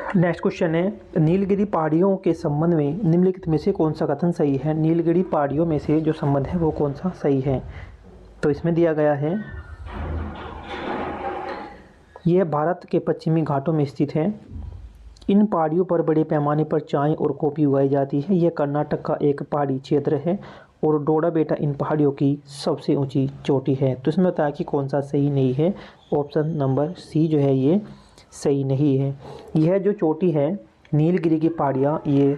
Next question है, नीलगिरी पहाड़ियों के संबंध में निम्नलिखित में से कौन सा कथन सही है। नीलगिरी पहाड़ियों में से जो संबंध है वो कौन सा सही है। तो इसमें दिया गया है, यह भारत के पश्चिमी घाटों में स्थित है। इन पहाड़ियों पर बड़े पैमाने पर चाय और कॉफ़ी उगाई जाती है। यह कर्नाटक का एक पहाड़ी क्षेत्र है और डोडा बेटा इन पहाड़ियों की सबसे ऊंची चोटी है। तो इसमें बताया कि कौन सा सही नहीं है। ऑप्शन नंबर सी जो है ये सही नहीं है। यह जो चोटी है नीलगिरी की पहाड़ियाँ, ये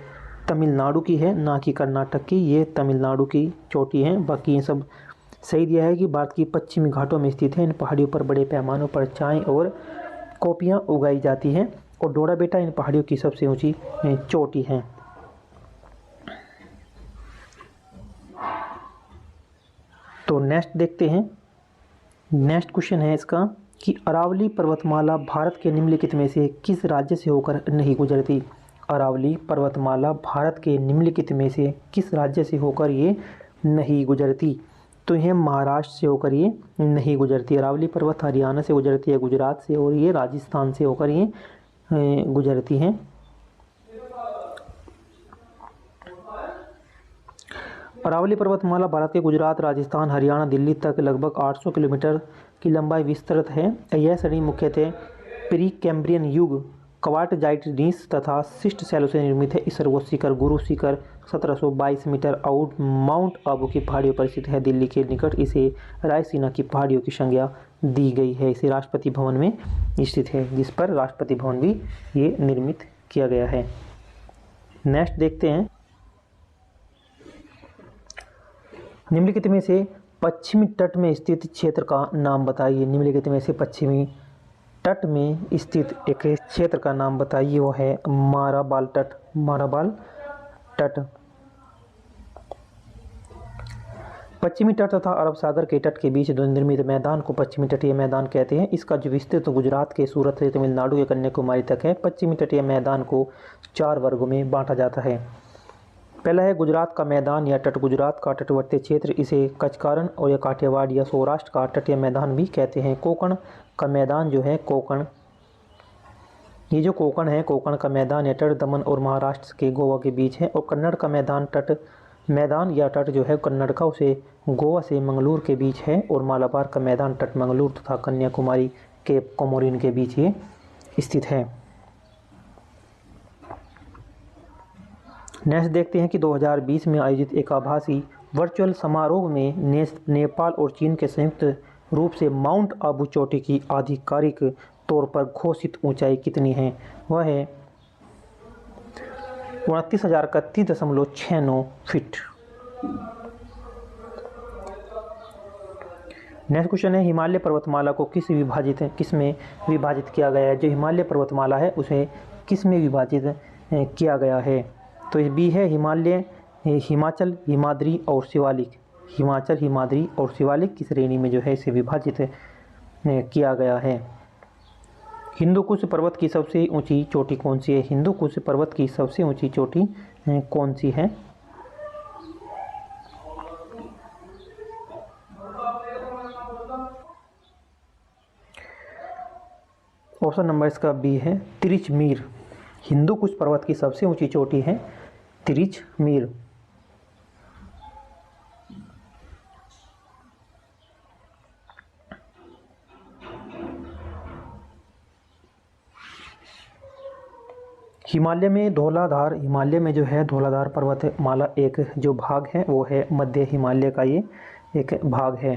तमिलनाडु की है, ना कि कर्नाटक की। ये तमिलनाडु की चोटी है। बाकी ये सब सही दिया है कि भारत की पश्चिमी घाटों में स्थित है। इन पहाड़ियों पर बड़े पैमानों पर चाय और कॉफ़ियाँ उगाई जाती हैं और डोडा बेटा इन पहाड़ियों की सबसे ऊंची चोटी है। तो नेक्स्ट देखते हैं। नेक्स्ट क्वेश्चन है इसका कि अरावली पर्वतमाला भारत के निम्नलिखित में से किस राज्य से होकर नहीं गुजरती। अरावली पर्वतमाला भारत के निम्नलिखित में से किस राज्य से होकर ये नहीं गुजरती। तो यह महाराष्ट्र से होकर ये नहीं गुजरती। अरावली पर्वत हरियाणा से गुजरती है, गुजरात से, और ये राजस्थान से होकर ये गुजरती हैं। अरावली पर्वतमाला भारत के गुजरात, राजस्थान, हरियाणा, दिल्ली तक लगभग 800 किलोमीटर की लंबाई विस्तृत है। यह श्रेणी मुख्यतः प्री कैम्ब्रियन युग क्वार्टजाइट नीस तथा शिष्ट शैलों से निर्मित है। इस सर्वोच्च शिखर Guru Shikhar 1722 metre out mount Abu की पहाड़ियों पर स्थित है। दिल्ली के निकट इसे रायसीना की पहाड़ियों की संज्ञा दी गई है। इसे राष्ट्रपति भवन में स्थित है, जिस पर राष्ट्रपति भवन भी ये निर्मित किया गया है। नेक्स्ट देखते हैं, निम्नलिखित में से पश्चिमी तट में स्थित क्षेत्र का नाम बताइए। निम्नलिखित में से पश्चिमी तट में स्थित एक क्षेत्र का नाम बताइए। वो है माराबाल तट। माराबाल तट पश्चिमी तट तथा अरब सागर के तट के बीच निर्मित मैदान को पश्चिमी तटीय मैदान कहते हैं। इसका जो विस्तृत गुजरात के सूरत से तमिलनाडु के कन्याकुमारी तक है। पश्चिमी तटीय मैदान को 4 वर्गों में बांटा जाता है। पहला है गुजरात का मैदान या तट। गुजरात का तटवर्ती क्षेत्र इसे कचकारण और या काठियावाड़ या सौराष्ट्र का तटीय मैदान भी कहते हैं। कोंकण का मैदान जो है, कोंकण, ये जो कोंकण है, कोंकण का मैदान या तट दमन और महाराष्ट्र के गोवा के बीच है। और कन्नड़ का मैदान या तट जो है कन्नड़ का, उसे गोवा से मंगलूर के बीच है। और मालाबार का मैदान तट मंगलूर तथा कन्याकुमारी के कोमोरिन के बीच ये स्थित है। नेक्स्ट देखते हैं कि 2020 में आयोजित एक आभासी वर्चुअल समारोह में नेपाल और चीन के संयुक्त रूप से माउंट आबू चोटी की आधिकारिक तौर पर घोषित ऊंचाई कितनी है। वह है 29,031.69 फीट। नेक्स्ट क्वेश्चन है, हिमालय पर्वतमाला को किस में विभाजित किया गया है। जो हिमालय पर्वतमाला है उसे किस में विभाजित किया गया है। तो ये बी है हिमालय, हिमाचल, हिमाद्री और शिवालिक। हिमाचल, हिमाद्री और शिवालिक की श्रेणी में जो है इसे विभाजित किया गया है। हिंदुकुश पर्वत की सबसे ऊंची चोटी कौन सी है। हिंदुकुश पर्वत की सबसे ऊंची चोटी कौन सी है। ऑप्शन नंबर इसका बी है तिरिचमीर। हिंदुकुश पर्वत की सबसे ऊंची चोटी है तिरिचमीर। हिमालय में धौलाधार, हिमालय में जो है धौलाधार पर्वतमाला एक जो भाग है वो है मध्य हिमालय का, ये एक भाग है।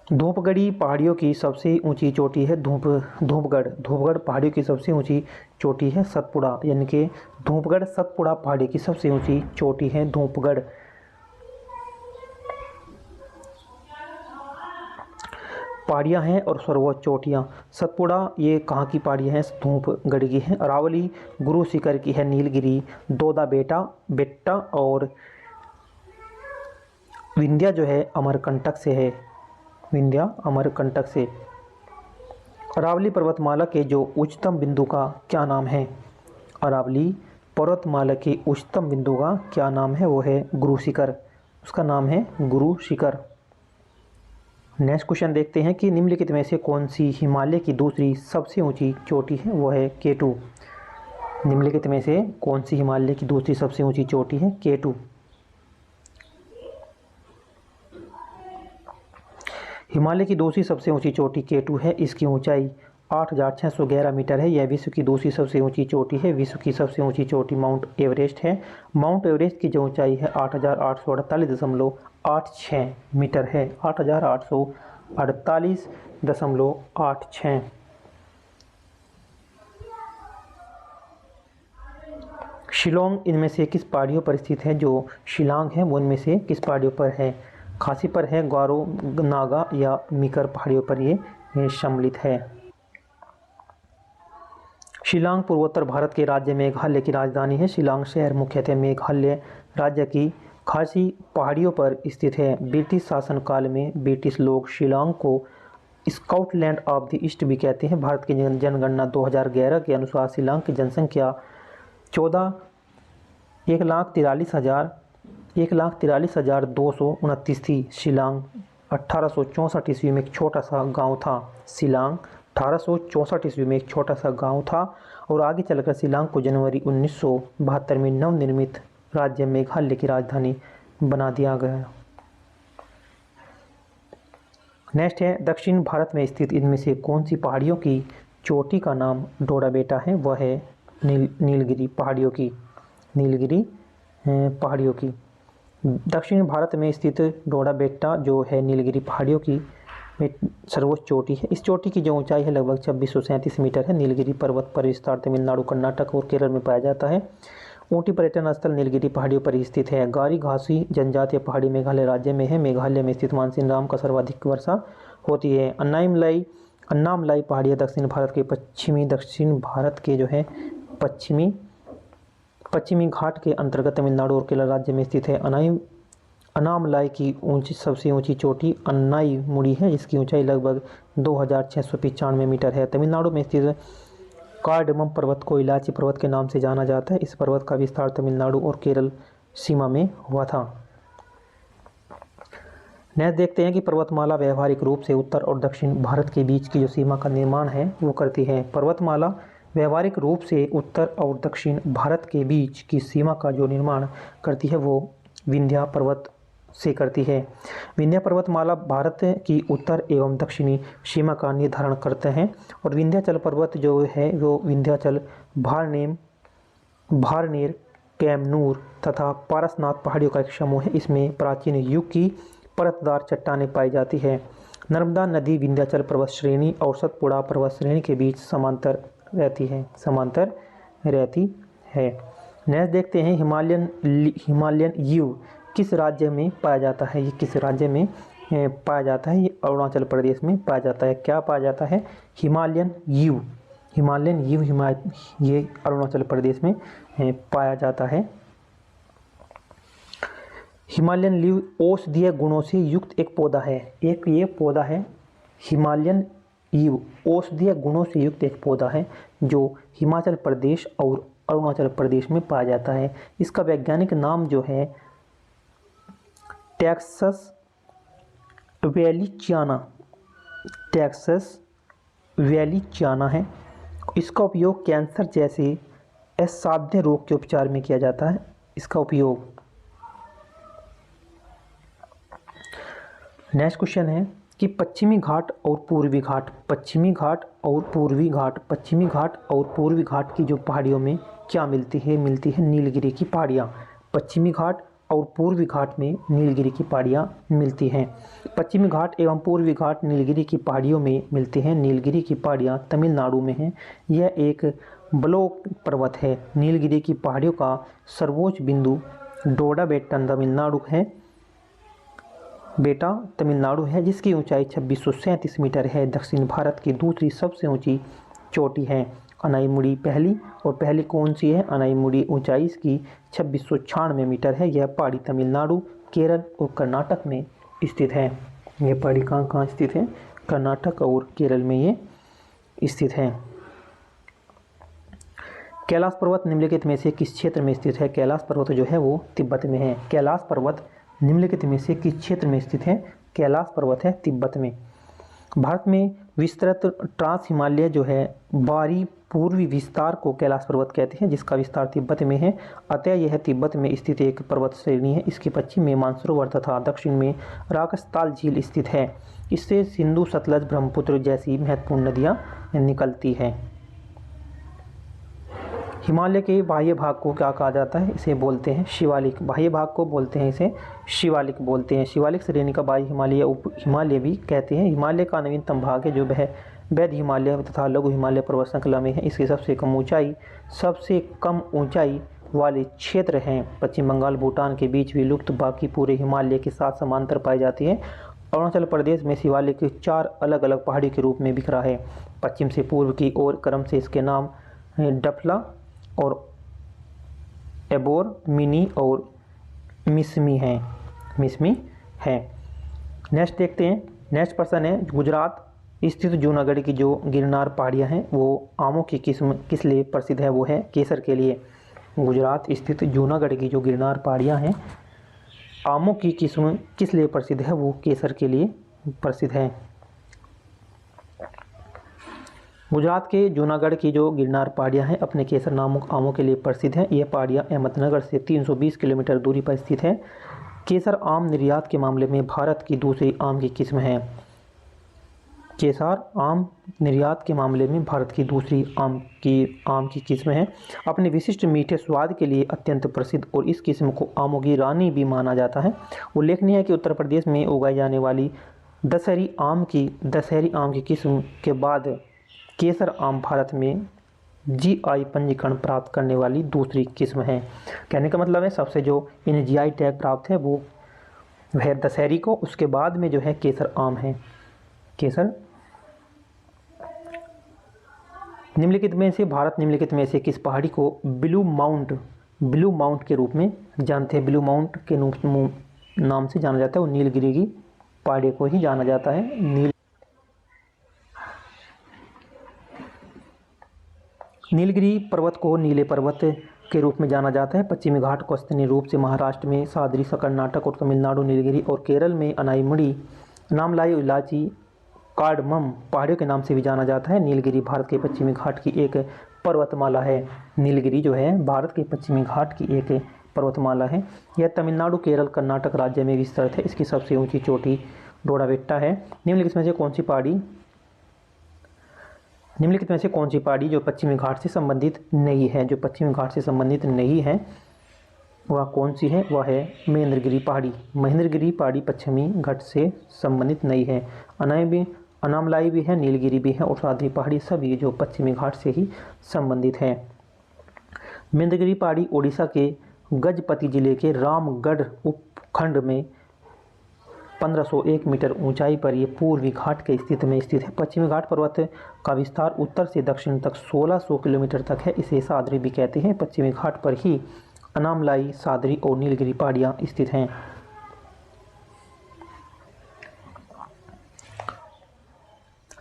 धूपगढ़ी पहाड़ियों की सबसे ऊंची चोटी है धूपगढ़। धूपगढ़ पहाड़ियों की सबसे ऊंची चोटी है सतपुड़ा, यानी कि धूपगढ़ सतपुड़ा पहाड़ी की सबसे ऊंची चोटी है धूपगढ़। पहाड़ियाँ हैं और सर्वोच्च चोटियाँ। सतपुड़ा ये कहाँ की पहाड़ियाँ हैं, धूपगढ़ की हैं। अरावली गुरु शिखर की है नीलगिरी, दोदा बेट्टा और विंध्या जो है अमरकंटक से है, विंध्या अमरकंटक से। अरावली पर्वतमाला के जो उच्चतम बिंदु का क्या नाम है। अरावली पर्वतमाला के उच्चतम बिंदु का क्या नाम है, वो है गुरु शिखर, उसका नाम है गुरु शिखर। नेक्स्ट क्वेश्चन देखते हैं कि निम्नलिखित में से कौन सी हिमालय की दूसरी सबसे ऊंची चोटी है, वो है K2। निम्नलिखित में से कौन सी हिमालय की दूसरी सबसे ऊंची चोटी है, K2। हिमालय की दूसरी सबसे ऊंची चोटी K2 है। इसकी ऊंचाई 8,611 मीटर है। यह विश्व की दूसरी सबसे ऊंची चोटी है। विश्व की सबसे ऊंची चोटी माउंट एवरेस्ट है। माउंट एवरेस्ट की जो ऊंचाई है 8,848.86 मीटर है। 8,848.86। शिलोंग इनमें से किस पहाड़ियों पर स्थित है? जो शिलांग है वो इनमें से किस पहाड़ियों पर है? खासी पर है, गारो, नागा या मिकर पहाड़ियों पर ये सम्मिलित है। शिलांग पूर्वोत्तर भारत के राज्य मेघालय की राजधानी है। शिलांग शहर मुख्यतः मेघालय राज्य की खासी पहाड़ियों पर स्थित है। ब्रिटिश शासनकाल में ब्रिटिश लोग शिलांग को स्कॉटलैंड ऑफ द ईस्ट भी कहते हैं। भारत की जनगणना 2011 के अनुसार शिलांग की जनसंख्या 1,43,229 थी। शिलांग 1864 ईस्वी में एक छोटा सा गांव था। शिलांग 1864 ईस्वी में एक छोटा सा गांव था और आगे चलकर शिलांग को जनवरी 1972 में नवनिर्मित राज्य मेघालय की राजधानी बना दिया गया। नेक्स्ट है, दक्षिण भारत में स्थित इनमें से कौन सी पहाड़ियों की चोटी का नाम डोडा बेटा है? वह है नीलगिरी पहाड़ियों की। नीलगिरी पहाड़ियों की दक्षिण भारत में स्थित डोडा बेटा जो है नीलगिरी पहाड़ियों की सर्वोच्च चोटी है। इस चोटी की जो ऊंचाई है लगभग 2637 मीटर है। नीलगिरी पर्वत पर विस्तार तमिलनाडु, कर्नाटक और केरल में पाया जाता है। ऊँटी पर्यटन स्थल नीलगिरी पहाड़ियों पर स्थित है। गारी घासी जनजातीय पहाड़ी मेघालय राज्य में है। मेघालय में स्थित मानसिन राम का सर्वाधिक वर्षा होती है। अन्नामलाई पहाड़ियाँ दक्षिण भारत के जो है पश्चिमी घाट के अंतर्गत तमिलनाडु और केरल राज्य में स्थित है। अन्नामलाई की सबसे ऊंची चोटी अन्नाईमुड़ी है, जिसकी ऊंचाई लगभग 2,695 मीटर है। तमिलनाडु में स्थित कार्डमम पर्वत को इलाची पर्वत के नाम से जाना जाता है। इस पर्वत का विस्तार तमिलनाडु और केरल सीमा में हुआ था। नेक्स्ट देखते हैं कि पर्वतमाला व्यवहारिक रूप से उत्तर और दक्षिण भारत के बीच की जो सीमा का निर्माण है वो करती है। पर्वतमाला व्यवहारिक रूप से उत्तर और दक्षिण भारत के बीच की सीमा का जो निर्माण करती है वो विंध्या पर्वत से करती है। विंध्या पर्वतमाला भारत की उत्तर एवं दक्षिणी सीमा का निर्धारण करते हैं और विंध्याचल पर्वत जो है वो विंध्याचल, भारनेर, कैमनूर तथा पारसनाथ पहाड़ियों का एक समूह है। इसमें प्राचीन युग की परतदार चट्टानें पाई जाती है। नर्मदा नदी विंध्याचल पर्वत श्रेणी और सतपुड़ा पर्वत श्रेणी के बीच समांतर रहती है। नेक्स्ट देखते हैं हिमालयन यीव किस राज्य में पाया जाता है? ये किस राज्य में पाया जाता है? ये अरुणाचल प्रदेश में पाया जाता है। क्या पाया जाता है? हिमालयन यीव ये अरुणाचल प्रदेश में पाया जाता है। हिमालयन लीव औषधीय गुणों से युक्त एक पौधा है। एक ये पौधा है हिमालयन ईव, औषधीय गुणों से युक्त एक पौधा है जो हिमाचल प्रदेश और अरुणाचल प्रदेश में पाया जाता है। इसका वैज्ञानिक नाम जो है टैक्सस वैलीचियाना है। इसका उपयोग कैंसर जैसे असाध्य रोग के उपचार में किया जाता है। इसका उपयोग। नेक्स्ट क्वेश्चन है कि पश्चिमी घाट और पूर्वी घाट की जो पहाड़ियों में क्या मिलती है नीलगिरी की पहाड़ियाँ। पश्चिमी घाट और पूर्वी घाट में नीलगिरी की पहाड़ियाँ मिलती हैं। पश्चिमी घाट एवं पूर्वी घाट नीलगिरी की पहाड़ियों में मिलती हैं। नीलगिरी की पहाड़ियाँ तमिलनाडु में हैं। यह एक ब्लॉक पर्वत है। नीलगिरी की पहाड़ियों का सर्वोच्च बिंदु डोडा बेटा तमिलनाडु है, जिसकी ऊंचाई 2637 मीटर है। दक्षिण भारत की दूसरी सबसे ऊंची चोटी है अनाईमुड़ी पहली, और पहली कौन सी है? अनाईमुड़ी। ऊंचाई इसकी 2696 मीटर है। यह पहाड़ी तमिलनाडु, केरल और कर्नाटक में स्थित है। यह पहाड़ी कहाँ स्थित है? कर्नाटक और केरल में ये स्थित है। कैलाश पर्वत निम्नलिखित में से किस क्षेत्र में स्थित है? कैलाश पर्वत जो है वो तिब्बत में है। कैलाश पर्वत निम्नलिखित में से किस क्षेत्र में स्थित है? कैलाश पर्वत है तिब्बत में। भारत में विस्तृत ट्रांस हिमालय जो है बारी पूर्वी विस्तार को कैलाश पर्वत कहते हैं, जिसका विस्तार तिब्बत में है। अतः यह तिब्बत में स्थित एक पर्वत श्रेणी है। इसके पश्चिम में मानसरोवर तथा दक्षिण में राकसताल झील स्थित है। इससे सिंधु, सतलज, ब्रह्मपुत्र जैसी महत्वपूर्ण नदियाँ निकलती हैं। हिमालय के बाह्य भाग को क्या कहा जाता है? इसे बोलते हैं शिवालिक। बाह्य भाग को बोलते हैं इसे शिवालिक बोलते हैं। शिवालिक श्रेणी का बाह्य हिमालय उप हिमालय भी कहते हैं। हिमालय का नवीनतम भाग है जो वह वैध हिमालय तथा लघु हिमालय पर्वत श्रृंखला में है। इसकी सबसे कम ऊंचाई वाले क्षेत्र हैं पश्चिम बंगाल भूटान के बीच विलुप्त, बाकी पूरे हिमालय के साथ समांतर पाई जाती है। अरुणाचल प्रदेश में शिवालिक 4 अलग अलग पहाड़ी के रूप में बिखरा है। पश्चिम से पूर्व की ओर क्रम से इसके नाम डफला और एबोर, मिनी और मिसमी है। नेक्स्ट देखते हैं। नेक्स्ट प्रश्न है, गुजरात स्थित जूनागढ़ की जो गिरनार पहाड़ियाँ हैं वो आमों की किस्म किस लिए प्रसिद्ध है? वो है केसर के लिए। गुजरात स्थित जूनागढ़ की जो गिरनार पहाड़ियाँ हैं आमों की किस्म किस लिए प्रसिद्ध है? वो केसर के लिए प्रसिद्ध है। गुजरात के जूनागढ़ की जो गिरनार पहाड़ियाँ हैं अपने केसर नामक आमों के लिए प्रसिद्ध हैं। ये पहाड़ियाँ अहमदनगर से 320 किलोमीटर दूरी पर स्थित है। केसर आम निर्यात के मामले में भारत की दूसरी आम की किस्म है। केसर आम निर्यात के मामले में भारत की दूसरी आम की किस्म है। अपने विशिष्ट मीठे स्वाद के लिए अत्यंत प्रसिद्ध और इस किस्म को आमों की रानी भी माना जाता है। उल्लेखनीय है कि उत्तर प्रदेश में उगाई जाने वाली दशहरी आम की किस्म के बाद केसर आम भारत में जीआई पंजीकरण प्राप्त करने वाली दूसरी किस्म है। कहने का मतलब है सबसे जो इन जीआई टैग प्राप्त है वो वह दशहरी को, उसके बाद में जो है केसर आम है। केसर भारत निम्नलिखित में से किस पहाड़ी को ब्लू माउंट के रूप में जानते हैं? ब्लू माउंट के नाम से जाना जाता है। वो नीलगिरी की पहाड़ी को ही जाना जाता है। नीलगिरी पर्वत को नीले पर्वत के रूप में जाना जाता है। पश्चिमी घाट को स्थानीय रूप से महाराष्ट्र में सादरी, कर्नाटक और तमिलनाडु नीलगिरी और केरल में अनाईमुड़ी, नामलाई, इलाची, कार्डमम पहाड़ियों के नाम से भी जाना जाता है। नीलगिरी भारत के पश्चिमी घाट की एक पर्वतमाला है। नीलगिरी जो है भारत के पश्चिमी घाट की एक पर्वतमाला है। यह तमिलनाडु, केरल, कर्नाटक राज्य में विस्तृत है। इसकी सबसे ऊंची चोटी डोडाबेट्टा है। निम्नलिखित में से कौन सी पहाड़ी जो पश्चिमी घाट से संबंधित नहीं है? जो पश्चिमी घाट से संबंधित नहीं है वह कौन सी है? वह है महेंद्रगिरी पहाड़ी। महेंद्रगिरी पहाड़ी पश्चिमी घाट से संबंधित नहीं है। अनामलाई भी है, नीलगिरी भी है और सादरी पहाड़ी सभी जो पश्चिमी घाट से ही संबंधित है। महेंद्रगिरी पहाड़ी ओडिशा के गजपति जिले के रामगढ़ उपखंड में 1501 मीटर ऊंचाई पर ये पूर्वी घाट के स्थित है। पश्चिमी घाट पर्वत का विस्तार उत्तर से दक्षिण तक 1600 किलोमीटर तक है। इसे सादरी भी कहते हैं। पश्चिमी घाट पर ही अनामलाई, सादरी और नीलगिरी पहाड़ियाँ स्थित हैं।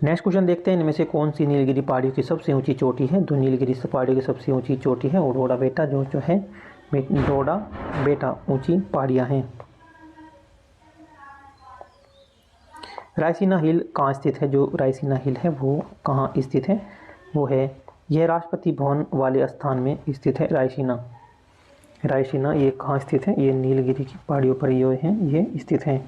नेक्स्ट क्वेश्चन देखते हैं, इनमें से कौन सी नीलगिरी पहाड़ियों की सबसे ऊंची चोटी है? जो नीलगिरी पहाड़ियों की सबसे ऊंची चोटी है और डोडाबेटा जो है डोडाबेटा ऊंची पहाड़ियाँ हैं। रायसीना हिल कहाँ स्थित है? जो रायसीना हिल है वो कहाँ स्थित है? वो है यह राष्ट्रपति भवन वाले स्थान में स्थित है। रायसीना ये कहाँ स्थित है? ये नीलगिरी की पहाड़ियों पर ये स्थित है।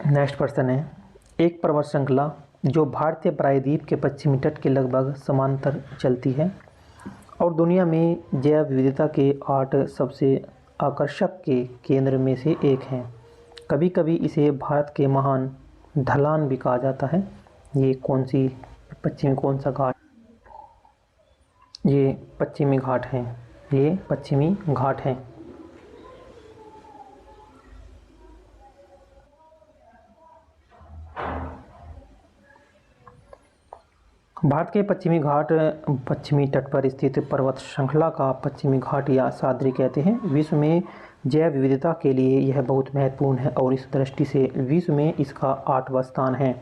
नेक्स्ट प्रश्न है, एक पर्वत श्रृंखला जो भारतीय प्रायद्वीप के पश्चिमी तट के लगभग समांतर चलती है और दुनिया में जैव विविधता के 8 सबसे आकर्षक के केंद्र में से एक है। कभी कभी इसे भारत के महान ढलान भी कहा जाता है। ये कौन सा घाट? ये पश्चिमी घाट है। ये पश्चिमी घाट है। भारत के पश्चिमी तट पर स्थित पर्वत श्रृंखला का पश्चिमी घाट या सह्याद्री कहते हैं। विश्व में जैव विविधता के लिए यह बहुत महत्वपूर्ण है और इस दृष्टि से विश्व में इसका 8वां स्थान है।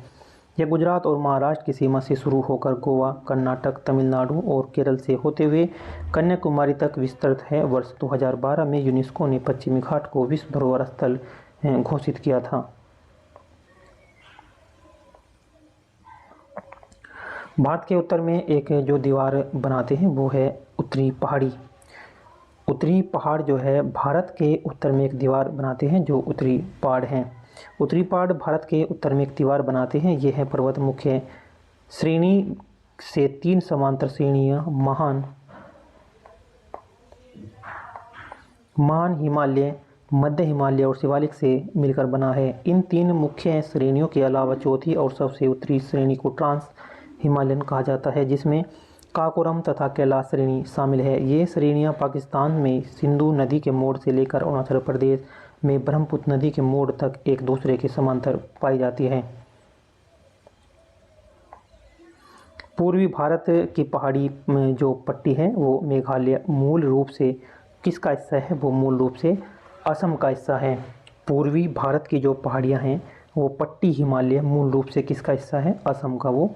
यह गुजरात और महाराष्ट्र की सीमा से शुरू होकर गोवा, कर्नाटक, तमिलनाडु और केरल से होते हुए कन्याकुमारी तक विस्तृत है। वर्ष 2012 में यूनेस्को ने पश्चिमी घाट को विश्व धरोहर स्थल घोषित किया था। भारत के उत्तर में एक जो दीवार बनाते हैं वो है उत्तरी पहाड़ी। उत्तरी पहाड़ जो है भारत के उत्तर में एक दीवार बनाते हैं जो उत्तरी पहाड़ हैं। उत्तरी पहाड़ भारत के उत्तर में एक दीवार बनाते हैं। ये है पर्वत मुख्य श्रेणी से 3 समांतर श्रेणियाँ महान हिमालय, मध्य हिमालय और शिवालिक से मिलकर बना है। इन 3 मुख्य श्रेणियों के अलावा चौथी और सबसे उत्तरी श्रेणी को ट्रांस हिमालयन कहा जाता है, जिसमें काकोरम तथा कैलाश श्रेणी शामिल है। ये श्रेणियाँ पाकिस्तान में सिंधु नदी के मोड़ से लेकर अरुणाचल प्रदेश में ब्रह्मपुत्र नदी के मोड़ तक एक दूसरे के समांतर पाई जाती हैं। पूर्वी भारत की पहाड़ी में जो पट्टी है वो मेघालय मूल रूप से किसका हिस्सा है? वो मूल रूप से असम का हिस्सा है। पूर्वी भारत की जो पहाड़ियाँ हैं वो पट्टी हिमालय मूल रूप से किसका हिस्सा है? असम का वो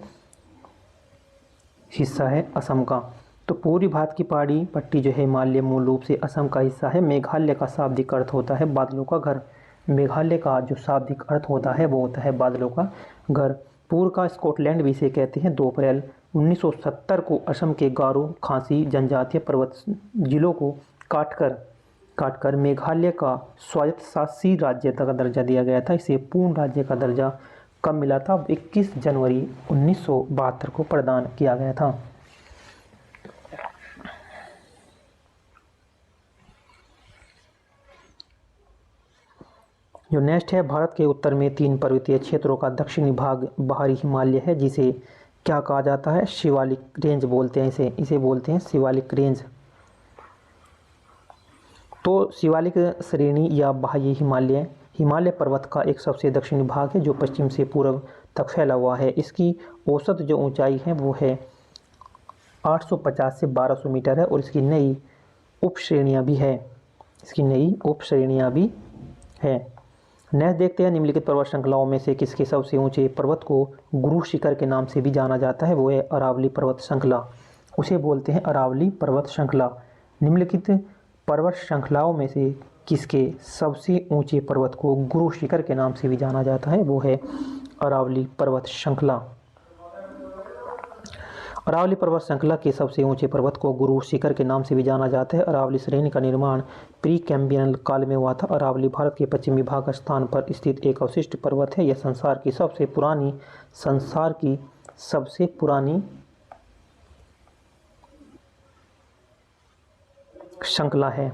हिस्सा है, असम का। तो पूर्वी भारत की पहाड़ी पट्टी जो है हिमालय मूल रूप से असम का हिस्सा है। मेघालय का शाब्दिक अर्थ होता है बादलों का घर। मेघालय का जो शाब्दिक अर्थ होता है वो होता है बादलों का घर। पूर्व का स्कॉटलैंड भी इसे कहते हैं। 2 अप्रैल 1970 को असम के गारो खासी जनजातीय पर्वत जिलों को काटकर मेघालय का स्वायत्त शासी राज्य का दर्जा दिया गया था। इसे पूर्ण राज्य का दर्जा कब मिला था? 21 जनवरी 1972 को प्रदान किया गया था। जो नेक्स्ट है, भारत के उत्तर में 3 पर्वतीय क्षेत्रों का दक्षिणी भाग बाहरी हिमालय है, जिसे क्या कहा जाता है? शिवालिक रेंज बोलते हैं इसे बोलते हैं शिवालिक रेंज। तो शिवालिक श्रेणी या बाह्य हिमालय पर्वत का एक सबसे दक्षिणी भाग है जो पश्चिम से पूर्व तक फैला हुआ है। इसकी औसत जो ऊंचाई है वो है 850 से 1200 मीटर है और इसकी नई उप श्रेणियाँ भी है। नेक्स्ट देखते हैं, निम्नलिखित पर्वत श्रृंखलाओं में से किसके सबसे ऊंचे पर्वत को गुरु शिखर के नाम से भी जाना जाता है? वो है अरावली पर्वत श्रृंखला। उसे बोलते हैं अरावली पर्वत श्रृंखला। निम्नलिखित पर्वत श्रृंखलाओं में से किसके सबसे ऊंचे पर्वत को गुरु शिखर के नाम से भी जाना जाता है? वो है अरावली पर्वत श्रृंखला। अरावली पर्वत श्रृंखला के सबसे ऊंचे पर्वत को गुरु शिखर के नाम से भी जाना जाता है। अरावली श्रेणी का निर्माण प्री कैम्ब्रियन काल में हुआ था। अरावली भारत के पश्चिमी भाग स्थान पर स्थित एक अवशिष्ट पर्वत है। यह संसार की सबसे पुरानी श्रृंखला है।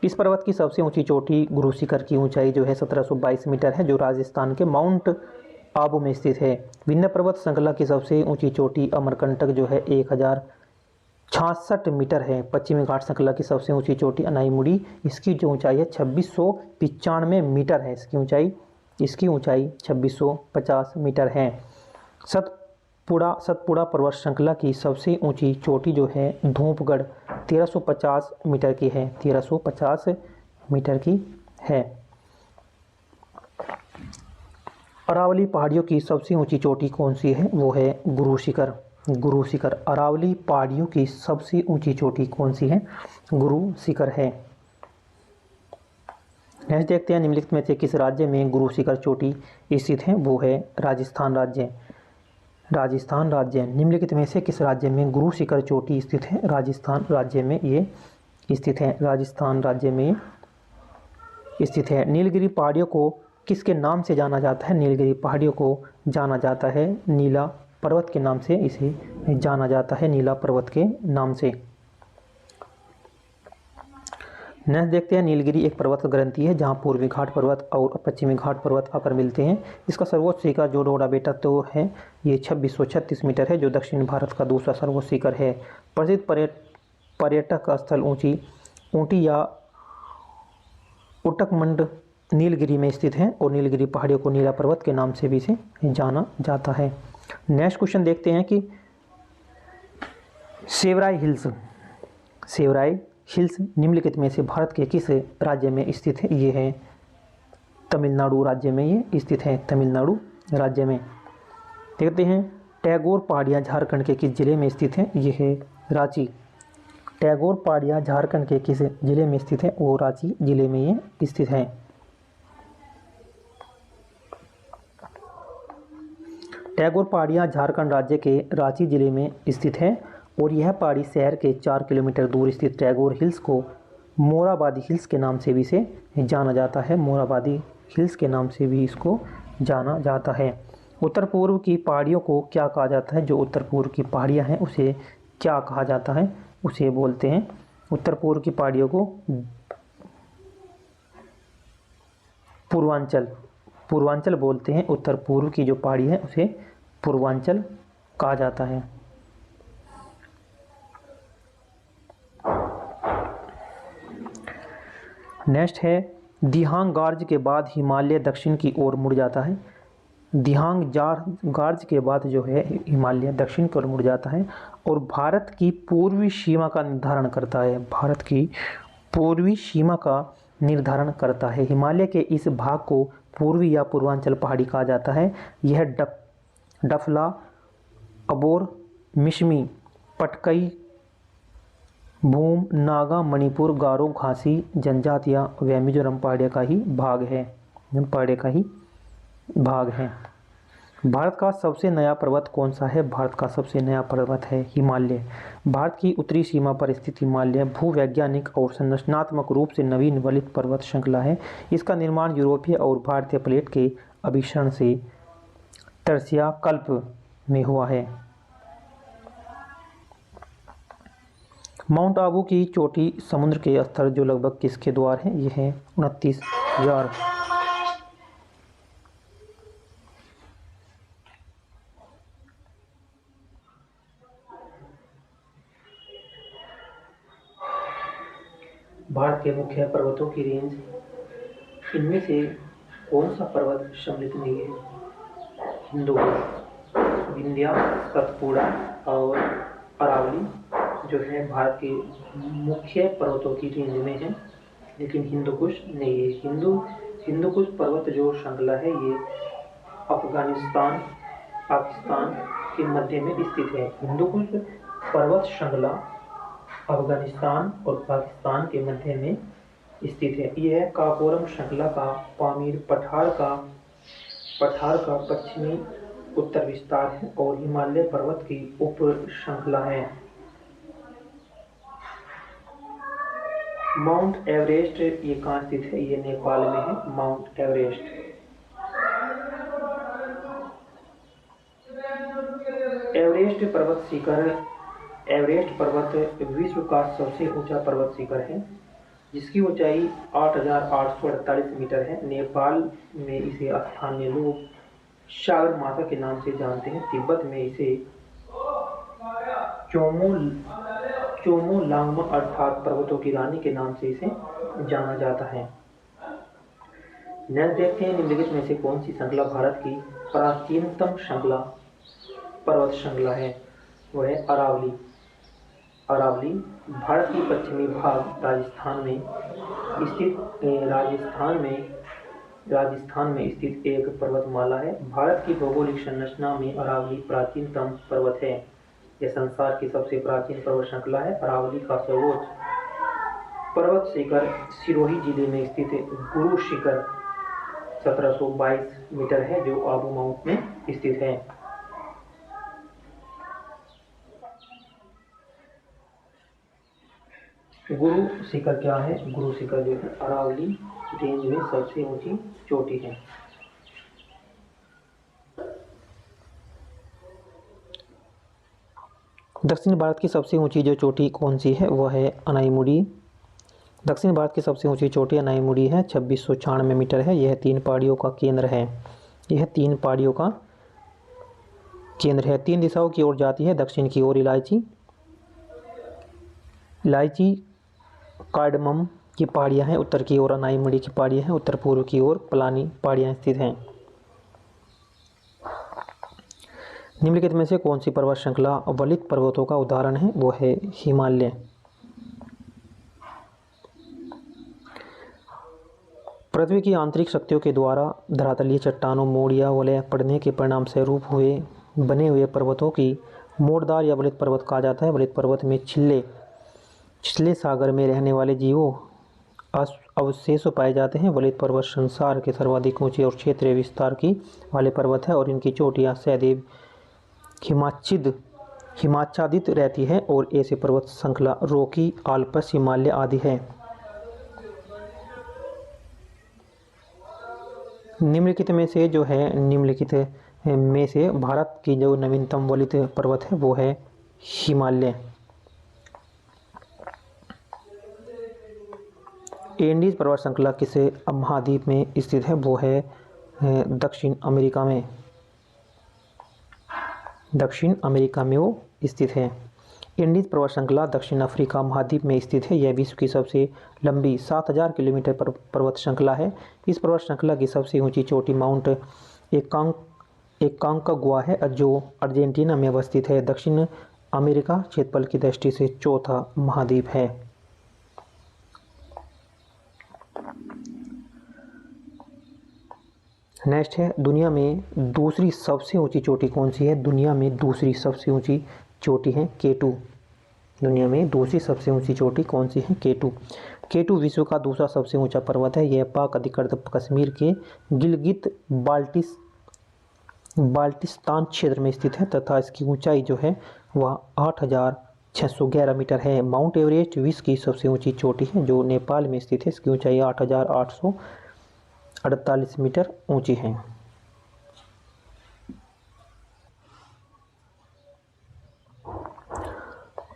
इस पर्वत की सबसे ऊंची चोटी गुरु शिखर की ऊंचाई जो है 1722 मीटर है, जो राजस्थान के माउंट आबू में स्थित है। विंध्य पर्वत श्रृंखला की सबसे ऊंची चोटी अमरकंटक जो है 1066 मीटर है। पश्चिमी घाट श्रृंखला की सबसे ऊंची चोटी अनाईमुड़ी, इसकी जो ऊंचाई है 2695 मीटर है। इसकी ऊंचाई 2650 मीटर है। सतपुड़ा पर्वत श्रृंखला की सबसे ऊंची चोटी जो है धूपगढ़ 1350 मीटर की है। 1350 मीटर की है। अरावली पहाड़ियों की सबसे ऊंची चोटी कौन सी है? वो है गुरु शिखर। अरावली पहाड़ियों की सबसे ऊंची चोटी कौन सी है? गुरु शिखर है। नेक्स्ट देखते हैं, निम्नलिखित में से किस राज्य में गुरु शिखर चोटी स्थित है? वो है राजस्थान राज्य। निम्नलिखित में से किस राज्य में गुरु शिखर चोटी स्थित है? राजस्थान राज्य में ये स्थित है। नीलगिरी पहाड़ियों को किसके नाम से जाना जाता है? नीलगिरी पहाड़ियों को जाना जाता है नीला पर्वत के नाम से। इसे जाना जाता है नीला पर्वत के नाम से। नेक्स्ट देखते हैं, नीलगिरी एक पर्वत ग्रंथि है जहां पूर्वी घाट पर्वत और पश्चिमी घाट पर्वत आकर मिलते हैं। इसका सर्वोच्च शिखर जो रोड़ा बेटा तो है ये 2636 मीटर है, जो दक्षिण भारत का दूसरा सर्वोच्च शिखर है। प्रसिद्ध पर्यटक स्थल ऊटी या उटकमंड नीलगिरी में स्थित है और नीलगिरी पहाड़ियों को नीला पर्वत के नाम से भी इसे जाना जाता है। नेक्स्ट क्वेश्चन देखते हैं कि सेवराई हिल्स। सेवराई हिल्स निम्नलिखित में से भारत के किस राज्य में स्थित है? ये है तमिलनाडु राज्य में ये स्थित है, तमिलनाडु राज्य में। देखते हैं टैगोर पहाड़ियाँ झारखंड के किस जिले में स्थित है? ये है रांची। टैगोर पहाड़ियाँ झारखंड के किस जिले में स्थित है? वो रांची जिले में ये स्थित है। टैगोर पहाड़ियाँ झारखंड राज्य के रांची जिले में स्थित है और यह पहाड़ी शहर के 4 किलोमीटर दूर स्थित टैगोर हिल्स को मोराबादी हिल्स के नाम से भी इसे जाना जाता है। मोराबादी हिल्स के नाम से भी इसको जाना जाता है। उत्तर पूर्व की पहाड़ियों को क्या कहा जाता है? जो उत्तर पूर्व की पहाड़ियाँ हैं उसे क्या कहा जाता है? उसे बोलते हैं, उत्तर पूर्व की पहाड़ियों को पूर्वांचल, पूर्वांचल बोलते हैं। उत्तर पूर्व की जो पहाड़ी है उसे पूर्वांचल कहा जाता है। नेक्स्ट है दिहांग गार्ज के बाद हिमालय दक्षिण की ओर मुड़ जाता है। दिहांग गार्ज के बाद जो है हिमालय दक्षिण की ओर मुड़ जाता है और भारत की पूर्वी सीमा का निर्धारण करता है। भारत की पूर्वी सीमा का निर्धारण करता है। हिमालय के इस भाग को पूर्वी या पूर्वांचल पहाड़ी कहा जाता है। यह डफला, अबोर, मिशमी, पटकई, भूम, नागा, मणिपुर, गारो, खासी जनजातियाँ व मिजोरम पहाड़ियों का ही भाग है। पहाड़ियों का ही भाग है। भारत का सबसे नया पर्वत कौन सा है? भारत का सबसे नया पर्वत है हिमालय। भारत की उत्तरी सीमा पर स्थित हिमालय भूवैज्ञानिक और संरचनात्मक रूप से नवीन वलित पर्वत श्रृंखला है। इसका निर्माण यूरोपीय और भारतीय प्लेट के अभिसरण से टर्सिया कल्प में हुआ है। माउंट आबू की चोटी समुद्र के स्तर जो लगभग किसके द्वार है? यह है 29,000। भारत के मुख्य पर्वतों की रेंज, इनमें से कौन सा पर्वत सम्मिलित नहीं है? हिंदुकुश, विंध्या, सतपुड़ा और अरावली जो है भारत के मुख्य पर्वतों की रेंज में है, लेकिन हिंदुकुश नहीं है। हिंदुकुश पर्वत जो श्रृंखला है ये अफगानिस्तान, पाकिस्तान के मध्य में स्थित है। हिंदुकुश पर्वत श्रृंखला अफगानिस्तान और पाकिस्तान के मध्य में स्थित है। यह काकोरम श्रृंखला का पामीर पठार का पश्चिमी उत्तर विस्तार है और हिमालय पर्वत की उप श्रृंखला है। माउंट एवरेस्ट ये कहाँ स्थित है? ये नेपाल में है माउंट एवरेस्ट। एवरेस्ट पर्वत विश्व का सबसे ऊंचा पर्वत शिखर है जिसकी ऊंचाई 8,848 मीटर है। नेपाल में इसे स्थानीय लोग सागर माता के नाम से जानते हैं। तिब्बत में इसे चोमो लांगमा अर्थात पर्वतों की रानी के नाम से इसे जाना जाता है। नेक्स्ट देखते हैं निम्नलिखित में से कौन सी श्रृंखला भारत की प्राचीनतम पर्वत श्रृंखला है? वह है अरावली। अरावली भारत की पश्चिमी भाग राजस्थान में स्थित एक पर्वतमाला है। भारत की भौगोलिक संरचना में अरावली प्राचीनतम पर्वत है। यह संसार की सबसे प्राचीन पर्वत श्रृंखला है। अरावली का सर्वोच्च पर्वत शिखर सिरोही जिले में स्थित गुरु शिखर 1722 मीटर है जो आबू माउंट में स्थित है। गुरु शिखर क्या है? गुरु शिखर जो है अरावली रेंज में सबसे ऊंची चोटी है। दक्षिण भारत की सबसे ऊंची जो चोटी कौन सी है? वह है अनाईमुड़ी। दक्षिण भारत की सबसे ऊंची चोटी अनाईमुड़ी है, 2696 मीटर है। यह 3 पहाड़ियों का केंद्र है। यह 3 पहाड़ियों का केंद्र है। 3 दिशाओं की ओर जाती है। दक्षिण की ओर इलायची कार्डमम की पहाड़ियाँ हैं। उत्तर की ओर अनाईमुड़ी की पहाड़ियाँ हैं। उत्तर पूर्व की ओर पलानी पहाड़ियाँ स्थित हैं। निम्नलिखित में से कौन सी पर्वत श्रृंखला वलित पर्वतों का उदाहरण है? वो है हिमालय। पृथ्वी की आंतरिक शक्तियों के द्वारा धरातलीय चट्टानों, मोड़ या वलय पड़ने के परिणाम स्वरूप बने हुए पर्वतों की मोड़दार या वलित पर्वत कहा जाता है। वलित पर्वत में छिछले सागर में रहने वाले जीवों अवशेष पाए जाते हैं। वलित पर्वत संसार के सर्वाधिक ऊंचे और क्षेत्रीय विस्तार की वाले पर्वत है और इनकी चोटियां सदैव हिमाच्छादित रहती है और ऐसे पर्वत श्रृंखला रॉकी, आल्प्स, हिमालय आदि है। निम्नलिखित में से भारत की जो नवीनतम वलित पर्वत है वो है हिमालय। एंडीज पर्वत श्रृंखला किस महाद्वीप में स्थित है? वो है दक्षिण अमेरिका में। दक्षिण अमेरिका में वो स्थित है। एंडीज पर्वत श्रृंखला दक्षिण अफ्रीका महाद्वीप में स्थित है। यह विश्व की सबसे लंबी 7000 किलोमीटर पर्वत श्रृंखला है। इस पर्वत श्रृंखला की सबसे ऊंची चोटी माउंट एकांकागुआ है जो अर्जेंटीना में अवस्थित है। दक्षिण अमेरिका क्षेत्रफल की दृष्टि से चौथा महाद्वीप है। नेक्स्ट है, दुनिया में दूसरी सबसे ऊंची चोटी कौन सी है? दुनिया में दूसरी सबसे ऊंची चोटी है K2। दुनिया में दूसरी सबसे ऊंची चोटी कौन सी है? K2। K2 विश्व का दूसरा सबसे ऊंचा पर्वत है। यह पाक अधिकृत कश्मीर के गिलगित बाल्टिस्तान क्षेत्र में स्थित है तथा इसकी ऊंचाई जो है वह 8611 मीटर है। माउंट एवरेस्ट विश्व की सबसे ऊंची चोटी है जो नेपाल में स्थित है। इसकी ऊंचाई 8848 मीटर ऊंची है।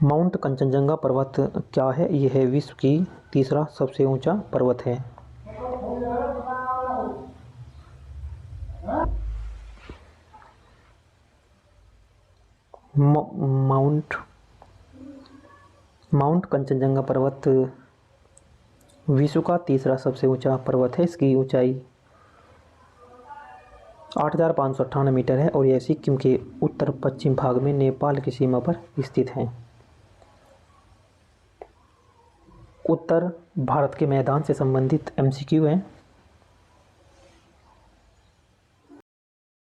माउंट कंचनजंगा पर्वत क्या है? यह है विश्व की तीसरा सबसे ऊंचा पर्वत है। माउंट कंचनजंगा पर्वत विश्व का तीसरा सबसे ऊंचा पर्वत है। इसकी ऊंचाई 8558 मीटर है और यह सिक्किम के उत्तर पश्चिम भाग में नेपाल की सीमा पर स्थित है। उत्तर भारत के मैदान से संबंधित MCQ है।